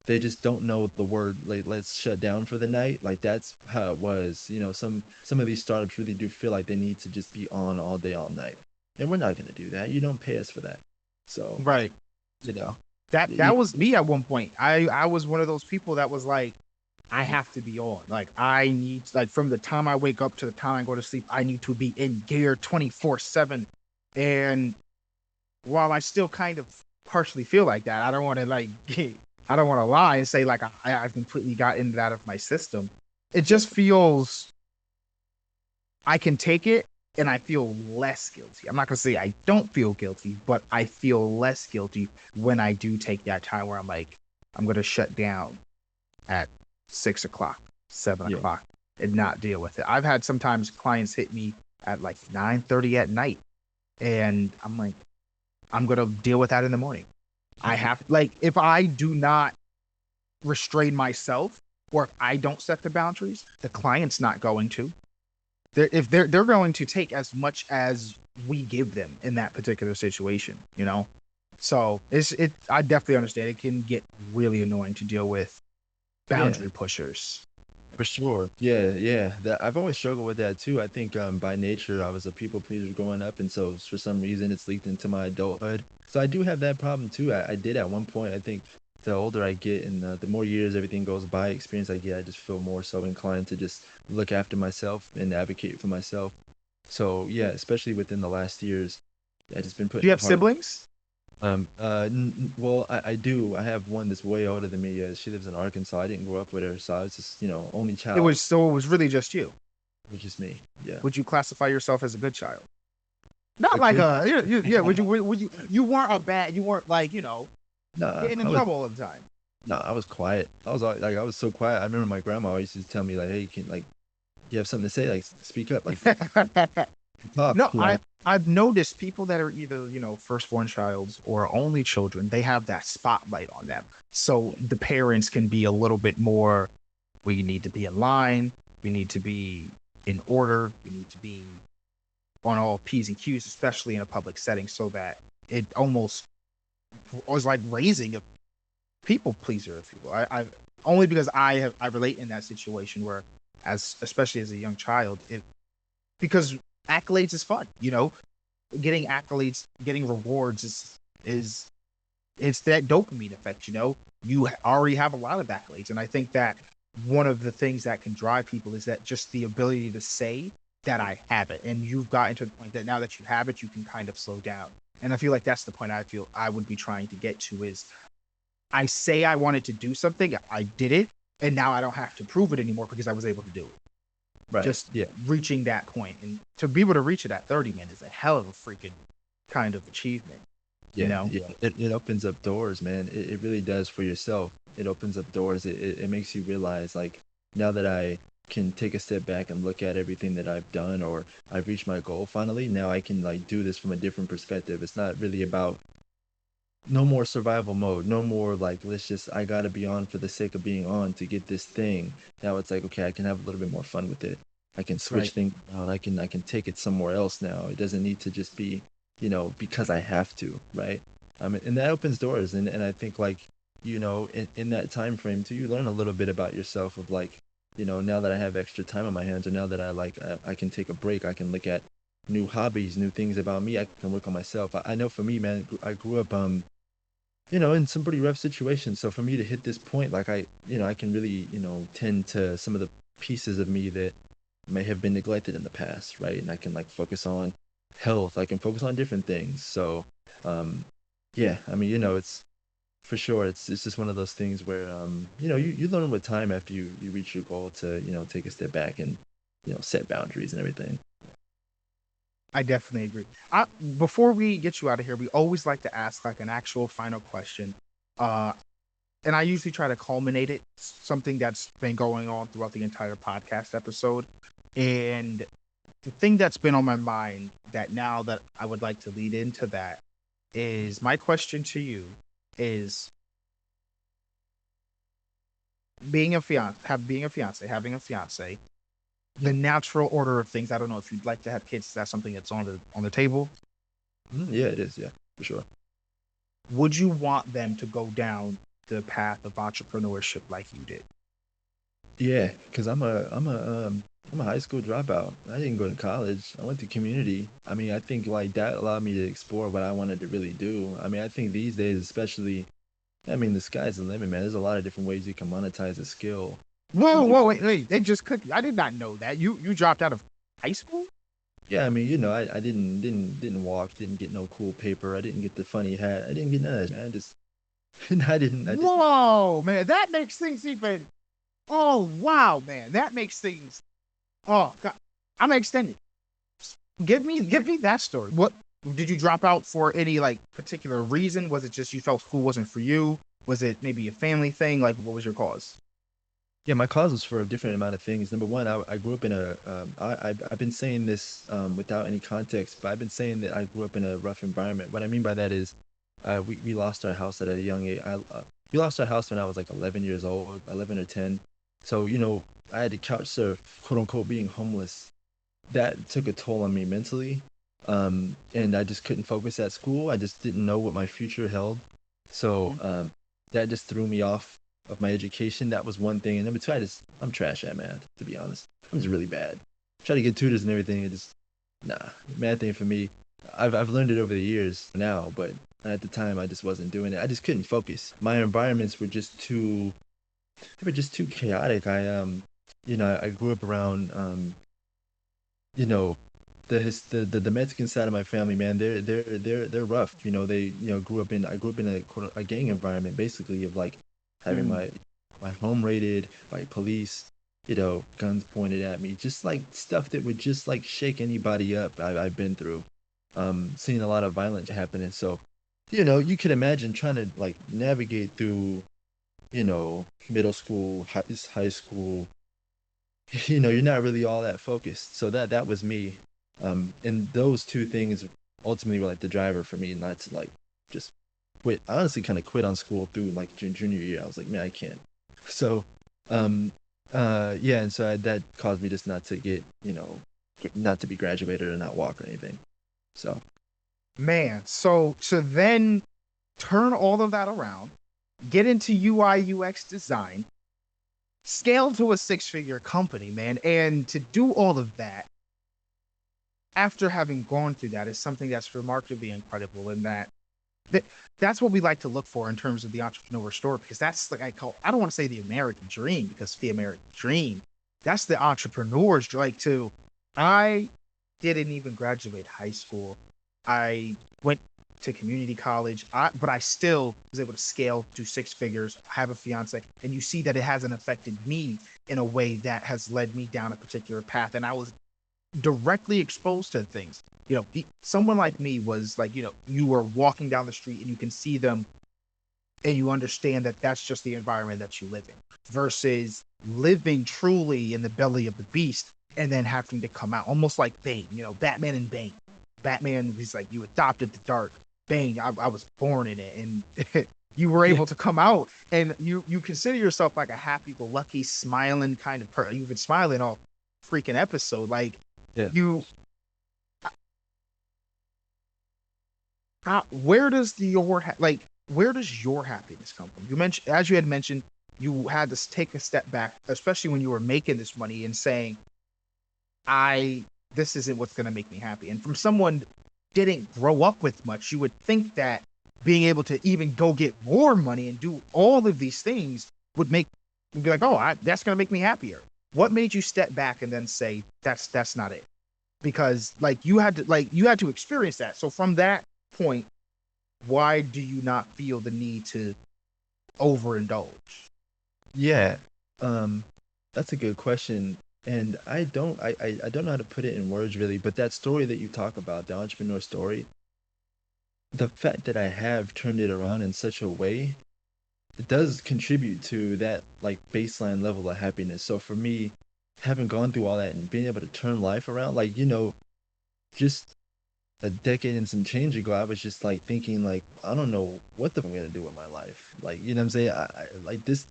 they just don't know the word like let's shut down for the night. Like that's how it was. You know, some of these startups really do feel like they need to just be on all day, all night. And we're not gonna do that. You don't pay us for that. So, right. you know, That you, was me at one point. I was one of those people that was like, I have to be on. Like I need like from the time I wake up to the time I go to sleep, I need to be in gear 24/7. And while I still kind of partially feel like that, I don't want to like I don't want to lie and say like I've completely got into that of my system. It just feels I can take it and I feel less guilty. I'm not gonna say I don't feel guilty, but I feel less guilty when I do take that time where I'm like, I'm gonna shut down at 6 o'clock, seven yeah, o'clock, and not deal with it. I've had sometimes clients hit me at like 9:30 at night, and I'm like, I'm gonna deal with that in the morning. I have like if I do not restrain myself or if I don't set the boundaries, the client's not going to. If they're going to take as much as we give them in that particular situation, you know. So I definitely understand. It can get really annoying to deal with Yeah, boundary pushers. for sure. Yeah, yeah. That I've always struggled with that too. I think by nature I was a people pleaser growing up, and so for some reason it's leaked into my adulthood. So I do have that problem too. I did at one point. I think the older I get and the more years everything goes by, experience I get, I just feel more so inclined to just look after myself and advocate for myself. So yeah, especially within the last years, I just been Do you putting have hard. siblings? Well, I do. I have one that's way older than me. She lives in Arkansas. I didn't grow up with her, so I was just, only child, It was really just you. which is me. Yeah. Would you classify yourself as a good child? Not A like good. yeah. Would you you weren't a bad, you weren't like, Nah, getting in I was. trouble all the time. Nah, I was quiet. I was so quiet. I remember my grandma always used to tell me like, "Hey, you have something to say? Like, speak up, like, talk." No, I've noticed people that are either, firstborn childs or only children, they have that spotlight on them. So the parents can be a little bit more, we need to be in line, we need to be in order, we need to be on all P's and Q's, especially in a public setting, so that it almost was like raising a people pleaser, if you will. I only because I relate in that situation where, as especially as a young child, it because accolades is fun, getting accolades, getting rewards is it's that dopamine effect. You already have a lot of accolades, and I think that one of the things that can drive people is that just the ability to say that I have it, and you've gotten to the point that now that you have it, you can kind of slow down. And I feel like that's the point I feel I would be trying to get to is I say I wanted to do something, I did it, and now I don't have to prove it anymore because I was able to do it. Right. Just Yeah. reaching that point, and to be able to reach it at 30, man, is a hell of a freaking kind of achievement. You Yeah. know, Yeah. It opens up doors, man. It really does for yourself. It opens up doors. It makes you realize like now that I can take a step back and look at everything that I've done or I've reached my goal finally, now I can like do this from a different perspective. It's not really about no more survival mode, no more like let's just I gotta be on for the sake of being on to get this thing. Now it's like okay, I can have a little bit more fun with it. I can switch right? things out. I can take it somewhere else now. It doesn't need to just be, because I have to, right? And that opens doors, and I think like, in that time frame too, you learn a little bit about yourself of like, now that I have extra time on my hands, or now that I can take a break, I can look at new hobbies, new things about me. I can work on myself. I know for me, man, I grew up in some pretty rough situations. So for me to hit this point, like I can really, tend to some of the pieces of me that may have been neglected in the past, right? And I can like focus on health. I can focus on different things. So, yeah, I mean, it's for sure. It's just one of those things where, you learn with time after you reach your goal to, take a step back and, set boundaries and everything. I definitely agree. Before we get you out of here, we always like to ask like an actual final question. Uh, and I usually try to culminate it, something that's been going on throughout the entire podcast episode. And the thing that's been on my mind that now that I would like to lead into that is my question to you is having a fiance, the natural order of things. I don't know if you'd like to have kids. Is that something that's on the table? Yeah, it is. Yeah, for sure. Would you want them to go down the path of entrepreneurship like you did? Yeah, because I'm a high school dropout. I didn't go to college. I went to community. I mean, I think like that allowed me to explore what I wanted to really do. I mean, I think these days, especially, I mean, the sky's the limit, man. There's a lot of different ways you can monetize a skill. Whoa, wait! They just cooked. I did not know that. You dropped out of high school? Yeah, I mean, I didn't walk, didn't get no cool paper. I didn't get the funny hat. I didn't get none of that, man. I just, I didn't. Whoa, man, that makes things even. Oh wow, man, that makes things. Oh God, I'm extended. Give me that story. What did you drop out for? Any like particular reason? Was it just you felt school wasn't for you? Was it maybe a family thing? Like, what was your cause? Yeah, my cause was for a different amount of things. Number one, I grew up in I've been saying this without any context, but I've been saying that I grew up in a rough environment. What I mean by that is, we lost our house at a young age. We lost our house when I was like 11 years old, 11 or 10. So, I had to couch surf, quote unquote, being homeless. That took a toll on me mentally. And I just couldn't focus at school. I just didn't know what my future held. So Mhm. that just threw me off of my education. That was one thing. And number two, I'm trash at math, to be honest. I'm just really bad. Try to get tutors and everything. It just, nah, math ain't for me. I've learned it over the years now, but at the time I just wasn't doing it. I just couldn't focus. My environments were just too, they were just too chaotic. I grew up around, you know, the Mexican side of my family, man, they're rough. They I grew up in a gang environment, basically, of like having Mm. my home raided by police, guns pointed at me, just like stuff that would just like shake anybody up. I've been through, seeing a lot of violence happening. So, you could imagine trying to like navigate through, middle school, high school, you're not really all that focused. So that was me. And those two things ultimately were like the driver for me not to like just quit. I honestly kind of quit on school through like junior year. I was like, man, I can't. So, um, yeah, and so that caused me just not to get, not to be graduated or not walk or anything. So, Man, so then turn all of that around, get into UI UX design, scale to a six-figure company, man. And to do all of that after having gone through that is something that's remarkably incredible. In that that's what we like to look for in terms of the entrepreneur story, because that's like I don't want to say the American dream, because the American dream, that's the entrepreneur's like to I didn't even graduate high school. I went to community college, but I still was able to scale to six figures, have a fiance, and you see that it hasn't affected me in a way that has led me down a particular path. And I was directly exposed to things. Someone like me was like, you were walking down the street and you can see them and you understand that that's just the environment that you live in, versus living truly in the belly of the beast and then having to come out almost like Bane, Batman and Bane. Batman, he's like, you adopted the dark. Bane, I was born in it. And you were yeah, able to come out and you consider yourself like a happy-go-lucky, smiling kind of person. You've been smiling all freaking episode. Like, yeah. you where does where does your happiness come from? You mentioned, as you had mentioned, you had to take a step back, especially when you were making this money and saying, I this isn't what's going to make me happy. And from someone didn't grow up with much, you would think that being able to even go get more money and do all of these things would be like, oh, that's going to make me happier. What made you step back and then say that's not it? Because you had to experience that. So from that point, why do you not feel the need to overindulge? Yeah, um, that's a good question, and I don't know how to put it in words really, but that story that you talk about, the entrepreneur story, the fact that I have turned it around in such a way, it does contribute to that like baseline level of happiness. So for me, having gone through all that and being able to turn life around, like, just a decade and some change ago, I was just like thinking like, I don't know what the f- I'm gonna do with my life. Like, you know what I'm saying? I like this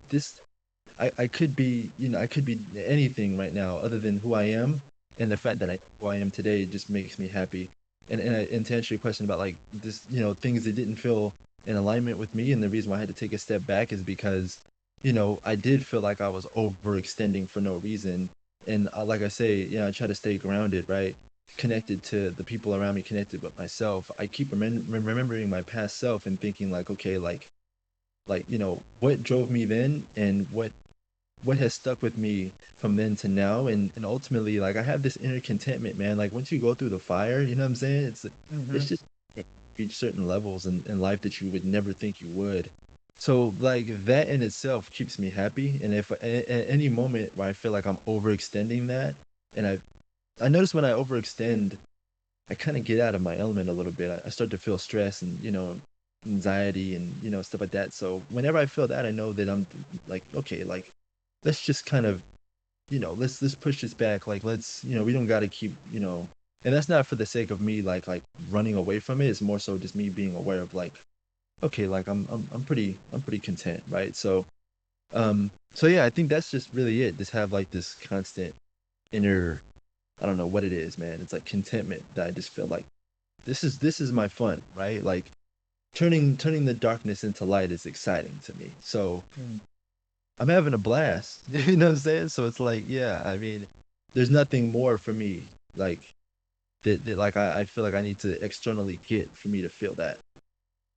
I could be, I could be anything right now other than who I am. And the fact that who I am today just makes me happy. And to answer your question about like this, things that didn't feel in alignment with me, and the reason why I had to take a step back is because, I did feel like I was overextending for no reason. And like I say, I try to stay grounded, right? Connected to the people around me, connected with myself. I keep remembering my past self and thinking like, okay, what drove me then and what has stuck with me from then to now, and ultimately like I have this inner contentment, man. Like once you go through the fire, you know what I'm saying, Mm-hmm. it's just reach certain levels in life that you would never think you would. So like that in itself keeps me happy, and if at any moment where I feel like I'm overextending that, and I notice when I overextend, I kind of get out of my element a little bit. I start to feel stress and anxiety and stuff like that. So whenever I feel that, I know that I'm like, okay, like let's just kind of let's push this back. Like let's we don't got to keep and that's not for the sake of me like running away from it. It's more so just me being aware of like, okay, like I'm pretty content, right? So yeah, I think that's just really it. Just have like this constant inner, I don't know what it is, man. It's like contentment that I just feel like This is my fun, right? Like turning the darkness into light is exciting to me. So I'm having a blast. You know what I'm saying? So it's like, yeah, I mean, there's nothing more for me like that like I feel like I need to externally get for me to feel that.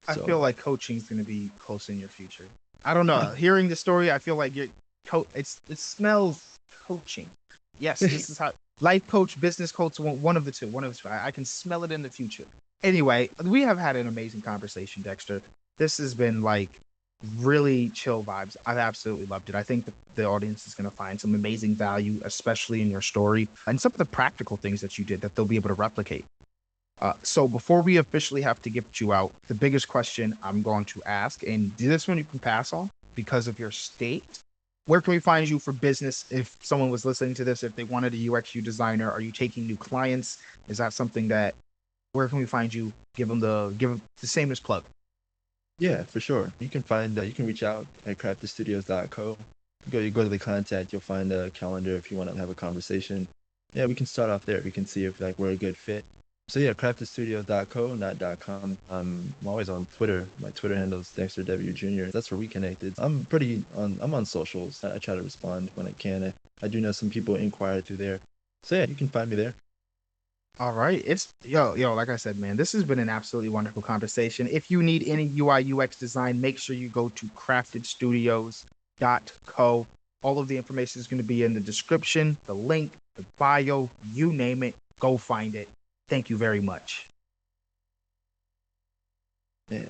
I So feel like coaching is going to be close in your future. I don't know. Hearing the story, I feel like it smells coaching. Yes, this is how life coach, business coach, one of the two. One of the two. I can smell it in the future. Anyway, we have had an amazing conversation, Dexter. This has been like really chill vibes. I've absolutely loved it. I think the audience is going to find some amazing value, especially in your story and some of the practical things that you did that they'll be able to replicate. So before we officially have to gift you out, the biggest question I'm going to ask, and this one you can pass on because of your state. Where can we find you for business if someone was listening to this, if they wanted a UX designer? Are you taking new clients? Is that something that, where can we find you? Give them the shameless plug. yeah, for sure. You can find you can reach out at craftedstudios.co. You go to the contact, you'll find a calendar if you want to have a conversation. Yeah, we can start off there. We can see if like we're a good fit. So yeah, craftedstudios.co, not .com. I'm always on Twitter. My Twitter handle is Dexter W Jr. That's where we connected. I'm on socials. I try to respond when I can. I do know some people inquire through there. So yeah, you can find me there. All right. It's yo, like I said, man, this has been an absolutely wonderful conversation. If you need any UI UX design, make sure you go to craftedstudios.co. All of the information is going to be in the description, the link, the bio, you name it. Go find it. Thank you very much. Yeah.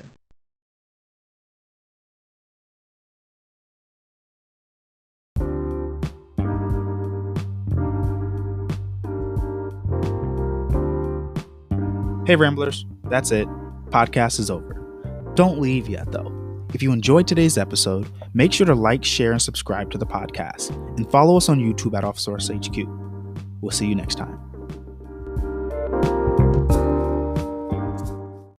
Hey Ramblers, that's it. Podcast is over. Don't leave yet though. If you enjoyed today's episode, make sure to like, share, and subscribe to the podcast, and follow us on YouTube at OffSource HQ. We'll see you next time.